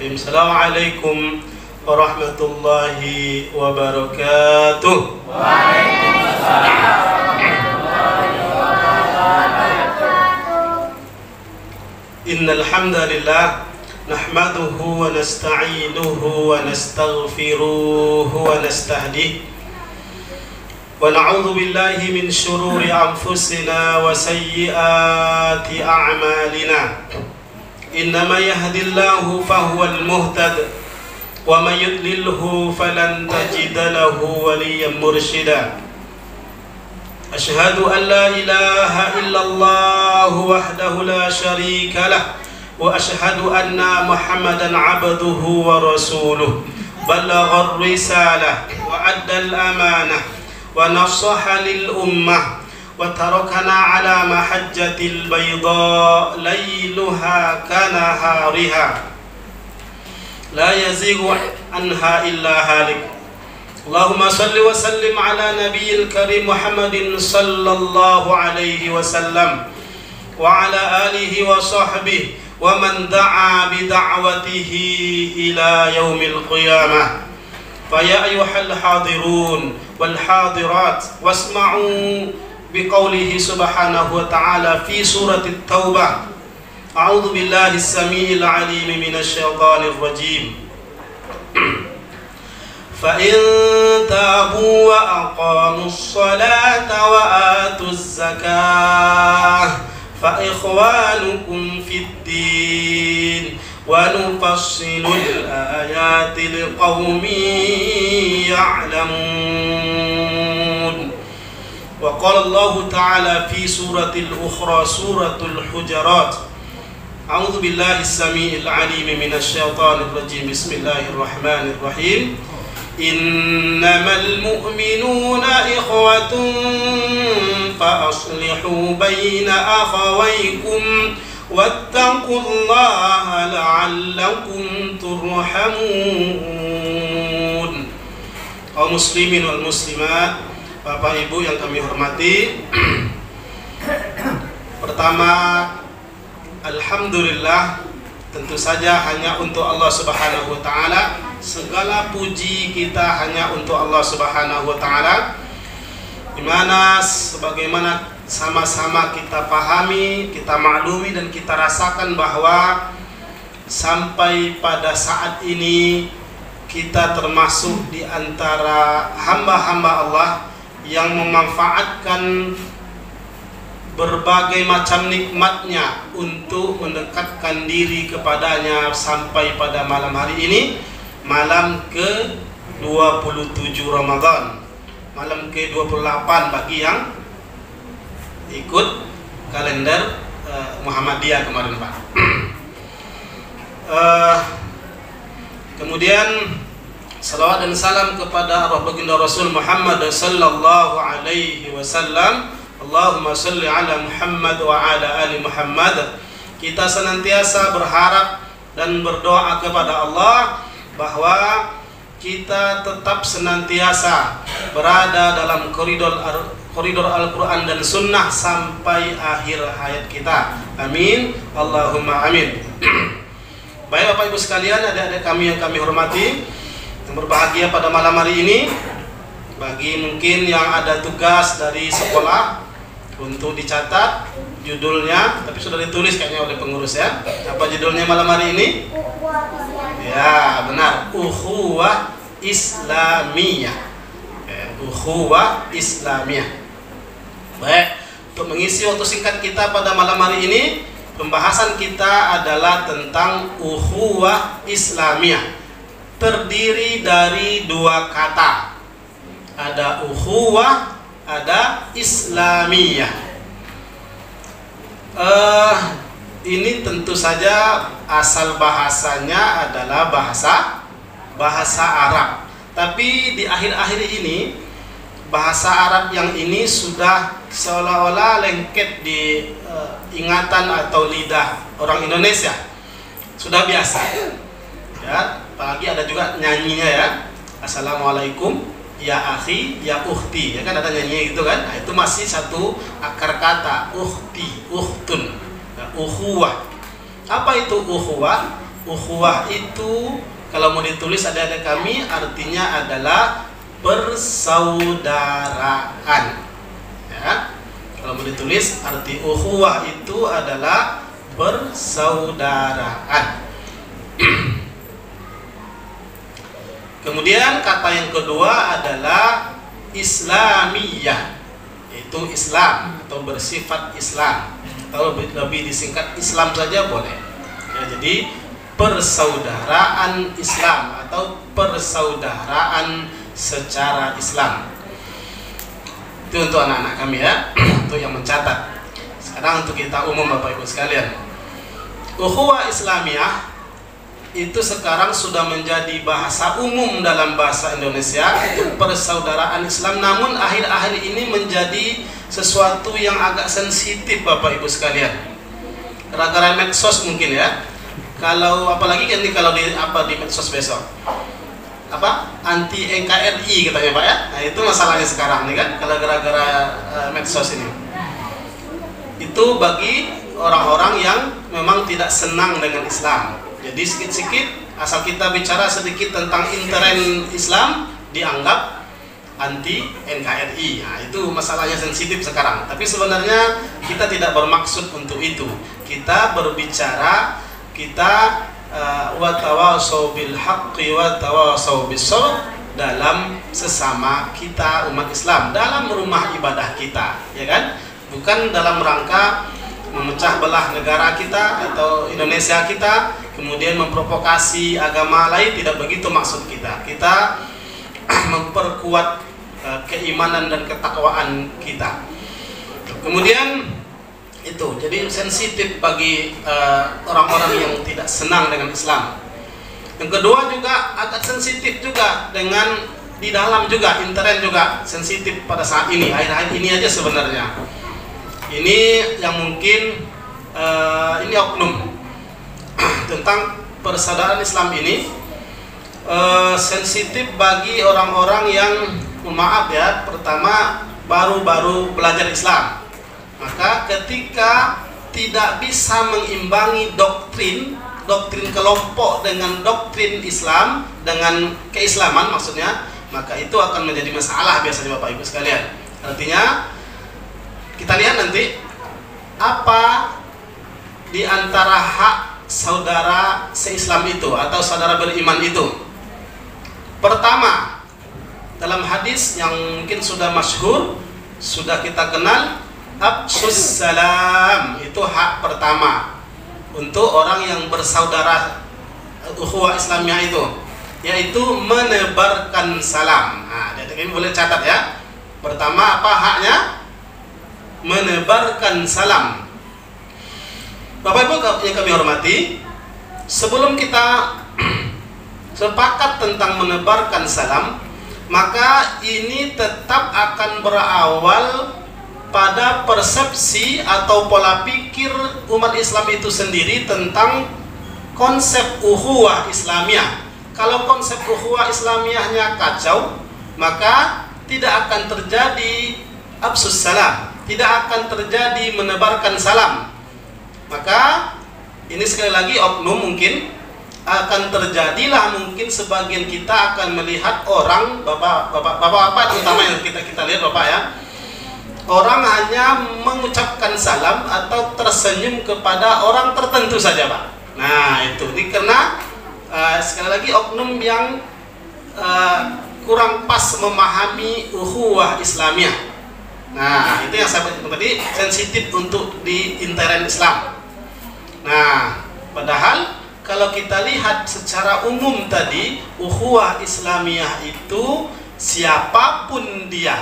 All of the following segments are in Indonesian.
Assalamualaikum warahmatullahi wabarakatuh. Waalaikumsalam. Innal hamdalillah nahmaduhu wa nasta'inuhu wa nastaghfiruhu wa nastahdihi wa na'udzu billahi min shururi anfusina wa sayyiati a'malina. Innama yahdillahu fahuwal muhtad wa may yudlilhu falan tajida lahu waliyyan mursyida. Asyhadu an la ilaha illallah wahdahu la syarika lah wa asyhadu anna Muhammadan abduhu wa rasuluh. Ballagha ar-risalah wa adda al-amanah wa nasaha lil ummah wa tarakana ala mahajjatil bayda layluha kanahariha la yazighu anha illa halik. Allahumma salli wa sallim ala nabiyil karim Muhammadin sallallahu alaihi wasallam wa ala alihi wa sahbihi wa man da'a bi da'watihi ila yaumil qiyamah. Faya ayyuhal hadirun wal hadirat wasma'u biqaulihi subhanahu wa ta'ala fi suratit taubah. A'udzu billahi as-sami'il 'alim minasy syaithanir rajim. Fa in tabu wa aqamus salata wa atuz zakah fa ikhwanukum fid din wa nufassilul ayati liqaumin ya'lamun. Wa qala Allah ta'ala fi suratil ukhra suratul hujurat. A'udzu billahi as-sami'il 'alim minasy syaithanir rajim. Bismillahirrahmanirrahim. Innamal mu'minuna ikhwatun fa aslihu baina akhawaykum wattaqullaha la'allakum turhamun. Kaum muslimin wal muslimat, Bapak Ibu yang kami hormati, pertama, alhamdulillah, tentu saja hanya untuk Allah Subhanahu wa ta'ala. Segala puji kita hanya untuk Allah Subhanahu wa ta'ala, dimana sebagaimana sama-sama kita pahami, kita maklumi dan kita rasakan bahwa sampai pada saat ini kita termasuk di antara hamba-hamba Allah yang memanfaatkan berbagai macam nikmatnya untuk mendekatkan diri kepadanya sampai pada malam hari ini, malam ke-27 Ramadan, malam ke-28 bagi yang ikut kalender Muhammadiyah kemarin, Pak. Kemudian salawat dan salam kepada arwah baginda Rasul Muhammad sallallahu alaihi wasallam. Allahumma salli ala Muhammad wa ala ali Muhammad. Kita senantiasa berharap dan berdoa kepada Allah bahwa kita tetap senantiasa berada dalam koridor Al-Quran dan Sunnah sampai akhir hayat kita. Amin, Allahumma amin. Baik Bapak Ibu sekalian, adik-adik kami yang kami hormati, yang berbahagia pada malam hari ini, bagi mungkin yang ada tugas dari sekolah untuk dicatat judulnya, tapi sudah ditulis kayaknya oleh pengurus ya. Apa judulnya malam hari ini? Ya, benar. Ukhuwah Islamiyah. Ukhuwah Islamiyah. Baik, untuk mengisi waktu singkat kita pada malam hari ini, pembahasan kita adalah tentang ukhuwah Islamiyah. Terdiri dari dua kata. Ada ukhuwah, ada Islamiyah. Ini tentu saja asal bahasanya adalah bahasa Arab. Tapi di akhir-akhir ini bahasa Arab yang ini sudah seolah-olah lengket di ingatan atau lidah orang Indonesia. Sudah biasa. Ya, apalagi ada juga nyanyinya ya. Assalamualaikum ya akhi, ya ukhti. Ya kan ada nyanyinya gitu kan? Nah, itu masih satu akar kata, ukhti, ukhtun. Ukhuwah. Apa itu ukhuwah? ukhuwah itu kalau mau ditulis adik-adik kami artinya adalah persaudaraan. Ya. Kalau mau ditulis arti ukhuwah itu adalah persaudaraan. Kemudian kata yang kedua adalah Islamiyah, yaitu Islam atau bersifat Islam. Kalau lebih disingkat Islam saja boleh. Ya, jadi persaudaraan Islam atau persaudaraan secara Islam. Itu untuk anak-anak kami ya, untuk yang mencatat. Sekarang untuk kita umum Bapak Ibu sekalian. Ukhuwah Islamiyah itu sekarang sudah menjadi bahasa umum dalam bahasa Indonesia, itu persaudaraan Islam. Namun akhir-akhir ini menjadi sesuatu yang agak sensitif Bapak Ibu sekalian. Gara-gara medsos mungkin ya. Kalau apalagi kan kalau di medsos besok anti NKRI katanya Pak ya. Nah itu masalahnya sekarang nih kan, kalau gara-gara medsos ini. Itu bagi orang-orang yang memang tidak senang dengan Islam. Jadi sikit-sikit asal kita bicara sedikit tentang intern Islam dianggap anti NKRI. Nah, itu masalahnya sensitif sekarang. Tapi sebenarnya kita tidak bermaksud untuk itu. Kita berbicara wa tawasau bil haqqi wa tawasau bis sabr dalam sesama kita umat Islam, dalam rumah ibadah kita, ya kan? Bukan dalam rangka memecah belah negara kita atau Indonesia kita, kemudian memprovokasi agama lain, tidak begitu maksud kita. Kita memperkuat keimanan dan ketakwaan kita. Kemudian itu jadi sensitif bagi orang-orang yang tidak senang dengan Islam. Yang kedua juga agak sensitif juga dengan di dalam juga, intern juga sensitif pada saat ini, akhir-akhir ini aja sebenarnya. Ini yang mungkin ini oknum tentang persaudaraan Islam ini sensitif bagi orang-orang yang maaf ya, pertama baru-baru belajar Islam. Maka ketika tidak bisa mengimbangi doktrin kelompok dengan doktrin Islam, dengan keislaman maksudnya, maka itu akan menjadi masalah biasanya Bapak Ibu sekalian. Artinya kita lihat nanti apa di antara hak saudara se-Islam itu atau saudara beriman itu. Pertama, dalam hadis yang mungkin sudah masyhur, sudah kita kenal, afshus salam, itu hak pertama untuk orang yang bersaudara ukhuwah Islamiyah itu, yaitu menebarkan salam. Nah, jadi ini boleh catat ya. Pertama apa haknya? Menebarkan salam. Bapak Ibu yang kami hormati, sebelum kita sepakat tentang menebarkan salam, maka ini tetap akan berawal pada persepsi atau pola pikir umat Islam itu sendiri tentang konsep ukhuwah Islamiyah. Kalau konsep ukhuwah Islamiyahnya kacau, maka tidak akan terjadi afsus salam, tidak akan terjadi menebarkan salam. Maka ini sekali lagi oknum mungkin akan terjadilah, mungkin sebagian kita akan melihat orang bapak terutama yang kita lihat Bapak ya, orang hanya mengucapkan salam atau tersenyum kepada orang tertentu saja Pak. Nah itu ini karena sekali lagi oknum yang kurang pas memahami ukhuwah Islamiyah. Nah itu yang saya bilang tadi, sensitif untuk di intern Islam. Nah padahal kalau kita lihat secara umum tadi, ukhuwah Islamiyah itu siapapun dia,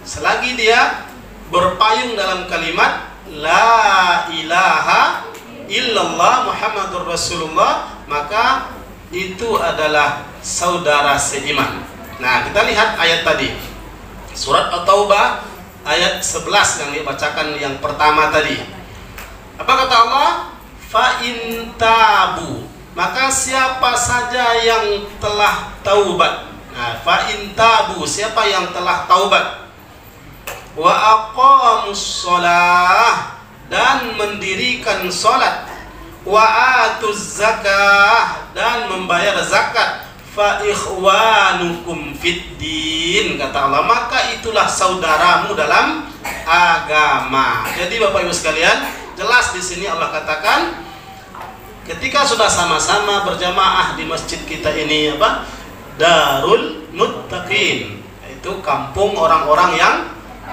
selagi dia berpayung dalam kalimat La ilaha illallah Muhammadur Rasulullah, maka itu adalah saudara seiman. Nah kita lihat ayat tadi, surat At-Taubah ayat 11 yang dibacakan yang pertama tadi. Apa kata Allah? Fa in tabu, maka siapa saja yang telah taubat. Nah, fa in tabu, siapa yang telah taubat. Wa aqamus shalah, dan mendirikan salat. wa atuz zakah, dan membayar zakat, fa ikhwanukum fiddin, kata Allah, maka itulah saudaramu dalam agama. Jadi Bapak Ibu sekalian, jelas di sini Allah katakan ketika sudah sama-sama berjamaah di masjid kita ini apa? Darul Muttaqin, itu kampung orang-orang yang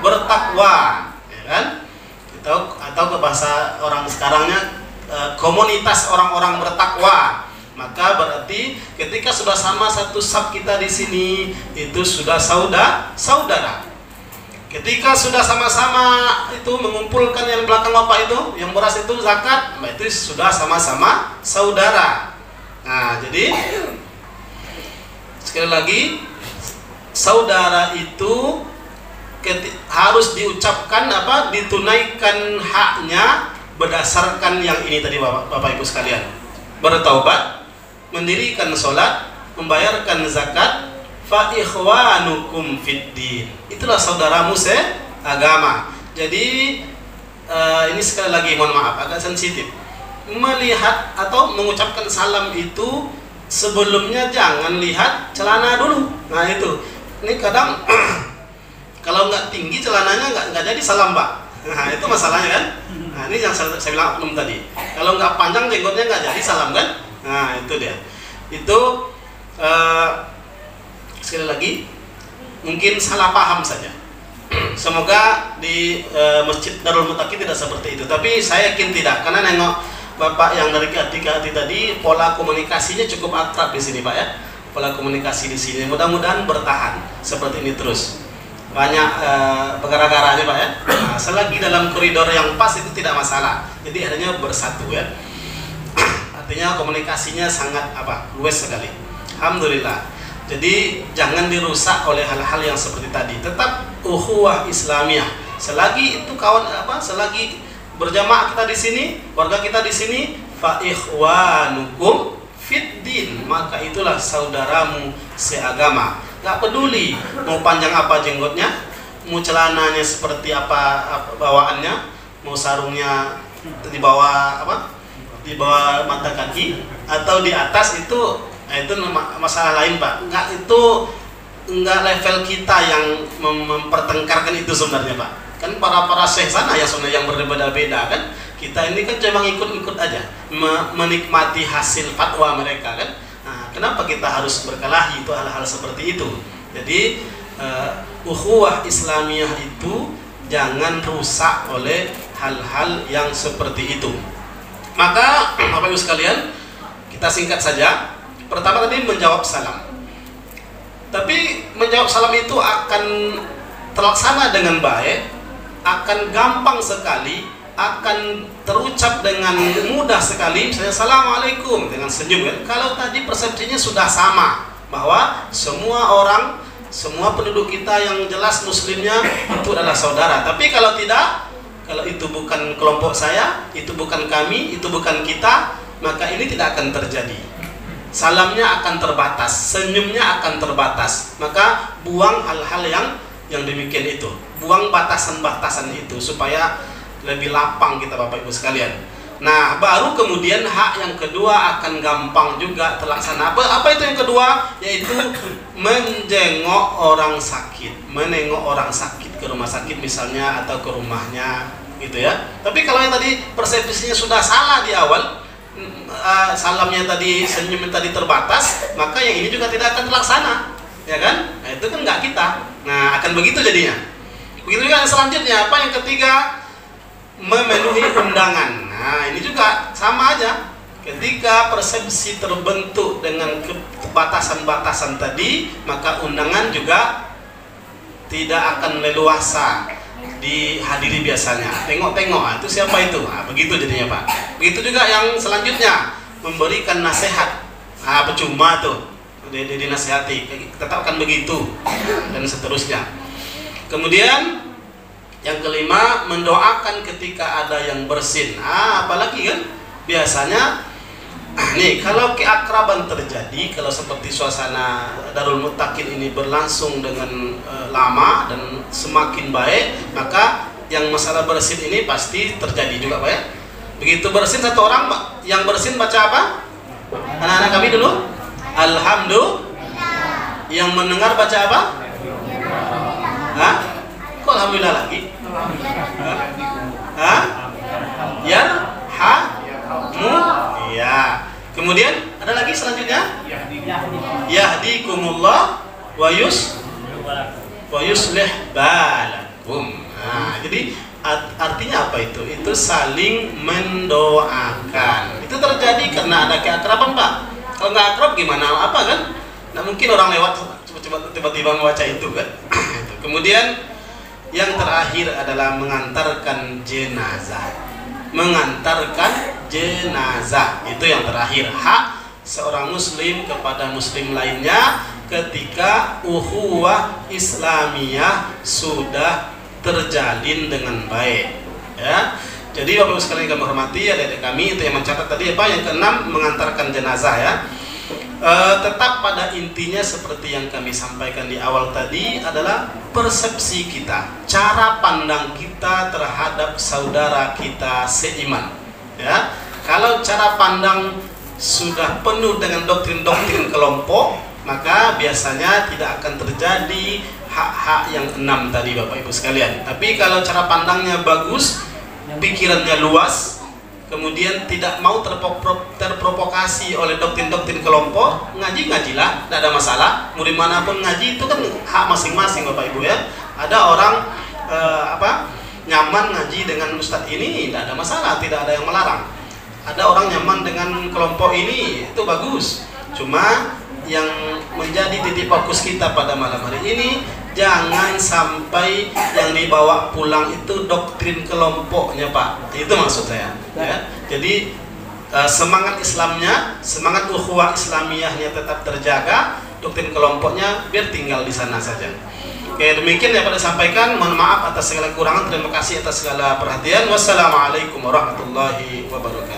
bertakwa, ya kan? Atau ke bahasa orang sekarangnya komunitas orang-orang bertakwa. Maka berarti ketika sudah sama satu saf kita di sini, itu sudah saudara. Ketika sudah sama-sama itu mengumpulkan yang belakang Bapak itu, yang beras itu zakat, itu sudah sama-sama saudara. Nah, jadi sekali lagi, saudara itu harus diucapkan apa? Ditunaikan haknya berdasarkan yang ini tadi Bapak Ibu sekalian. Bertaubat, mendirikan sholat, membayarkan zakat, fa ikhwanukum fiddin, itulah saudaramu seagama. Jadi ini sekali lagi mohon maaf agak sensitif, melihat atau mengucapkan salam itu sebelumnya jangan lihat celana dulu. Nah itu, ini kadang kalau nggak tinggi celananya nggak jadi salam Pak. Nah itu masalahnya kan. Nah ini yang saya bilang oknum tadi, kalau nggak panjang jenggotnya nggak jadi salam kan. Nah itu dia. Itu sekali lagi mungkin salah paham saja. Semoga di Masjid Darul Muttaqin tidak seperti itu. Tapi saya yakin tidak, karena nengok Bapak yang dari hati ke hati tadi, pola komunikasinya cukup akrab di sini Pak ya. Pola komunikasi di sini mudah-mudahan bertahan seperti ini terus. Banyak perkara-karanya Pak ya. Nah, selagi dalam koridor yang pas itu tidak masalah. Jadi adanya bersatu ya. Artinya komunikasinya sangat luas sekali. Alhamdulillah. Jadi jangan dirusak oleh hal-hal yang seperti tadi. Tetap ukhuwah Islamiyah. Selagi itu selagi berjamaah kita di sini, warga kita di sini, fa ikhwanukum fiddin, maka itulah saudaramu seagama. Gak peduli mau panjang apa jenggotnya, mau celananya seperti apa bawaannya, mau sarungnya di bawah di bawah mata kaki atau di atas, itu masalah lain Pak. Enggak level kita yang mempertengkarkan itu sebenarnya Pak. Kan para syekh sana ya sebenarnya yang berbeda-beda kan. Kita ini kan cuma ikut-ikut aja, menikmati hasil fatwa mereka kan. Nah, kenapa kita harus berkelahi itu hal-hal seperti itu? Jadi ukhuwah Islamiyah itu jangan rusak oleh hal-hal yang seperti itu. Maka Bapak Ibu sekalian, kita singkat saja. Pertama tadi menjawab salam. Tapi menjawab salam itu akan terlaksana dengan baik, akan gampang sekali, akan terucap dengan mudah sekali. Misalnya Assalamualaikum dengan senyum kan? Kalau tadi persepsinya sudah sama, bahwa semua orang, semua penduduk kita yang jelas muslimnya itu adalah saudara. Tapi kalau tidak, kalau itu bukan kelompok saya, itu bukan kami, itu bukan kita, maka ini tidak akan terjadi. Salamnya akan terbatas, senyumnya akan terbatas. Maka buang hal-hal yang demikian itu, buang batasan-batasan itu supaya lebih lapang kita Bapak Ibu sekalian. Nah, baru kemudian hak yang kedua akan gampang juga terlaksana. Apa itu yang kedua? Yaitu menjengok orang sakit, menengok orang sakit ke rumah sakit misalnya, atau ke rumahnya gitu ya. Tapi kalau yang tadi persepsinya sudah salah di awal, salamnya tadi, senyumnya tadi terbatas, maka yang ini juga tidak akan terlaksana, ya kan? Nah, itu kan nggak kita. Nah, akan begitu jadinya. Begitu juga yang selanjutnya, yang ketiga, memenuhi undangan. Nah, ini juga sama aja. Ketika persepsi terbentuk dengan batasan-batasan tadi, maka undangan juga tidak akan leluasa dihadiri biasanya. Tengok-tengok, itu siapa itu? Nah, begitu jadinya Pak. Begitu juga yang selanjutnya, memberikan nasihat. Nah, percuma tuh dinasihati, tetap akan begitu dan seterusnya. Kemudian yang kelima, mendoakan ketika ada yang bersin. Apalagi kan biasanya nih, kalau keakraban terjadi, kalau seperti suasana Darul Muttaqin ini berlangsung dengan lama dan semakin baik, maka yang masalah bersin ini pasti terjadi juga Pak ya. Begitu bersin satu orang, yang bersin baca apa? Anak-anak kami dulu, alhamdulillah. Yang mendengar baca apa? Hah? Kok alhamdulillah lagi? Hah? Yarhamu. Ya. Kemudian ada lagi selanjutnya? Yahdikumullah wa yuslih balakum. Nah, jadi artinya apa itu? Itu saling mendoakan. Itu terjadi karena ada keakraban, Pak. Kalau nggak akrab gimana? Apa kan? Nah, mungkin orang lewat tiba-tiba membaca itu kan. Kemudian yang terakhir adalah mengantarkan jenazah. Mengantarkan jenazah itu yang terakhir. Hak seorang muslim kepada muslim lainnya ketika ukhuwah Islamiyah sudah terjalin dengan baik, ya. Jadi Bapak Ibu sekalian kami hormati, adik-adik kami itu yang mencatat tadi apa? Yang keenam, mengantarkan jenazah, ya. Tetap pada intinya seperti yang kami sampaikan di awal tadi adalah persepsi kita, cara pandang kita terhadap saudara kita seiman, ya. Kalau cara pandang sudah penuh dengan doktrin-doktrin kelompok, maka biasanya tidak akan terjadi hak-hak yang 6 tadi Bapak Ibu sekalian. Tapi kalau cara pandangnya bagus, pikirannya luas, kemudian tidak mau terprovokasi oleh doktrin-doktrin kelompok, ngajilah, tidak ada masalah. Murid manapun ngaji itu kan hak masing-masing Bapak Ibu, ya. Ada orang nyaman ngaji dengan ustadz ini, tidak ada masalah, tidak ada yang melarang. Ada orang nyaman dengan kelompok ini, itu bagus. Cuma yang menjadi titik fokus kita pada malam hari ini, jangan sampai yang dibawa pulang itu doktrin kelompoknya, Pak. Itu maksud saya, ya. Jadi semangat Islamnya, semangat ukhuwah Islamiyahnya tetap terjaga, doktrin kelompoknya biar tinggal di sana saja. Oke, demikian yang pada sampaikan. Mohon maaf atas segala kekurangan. Terima kasih atas segala perhatian. Wassalamualaikum warahmatullahi wabarakatuh.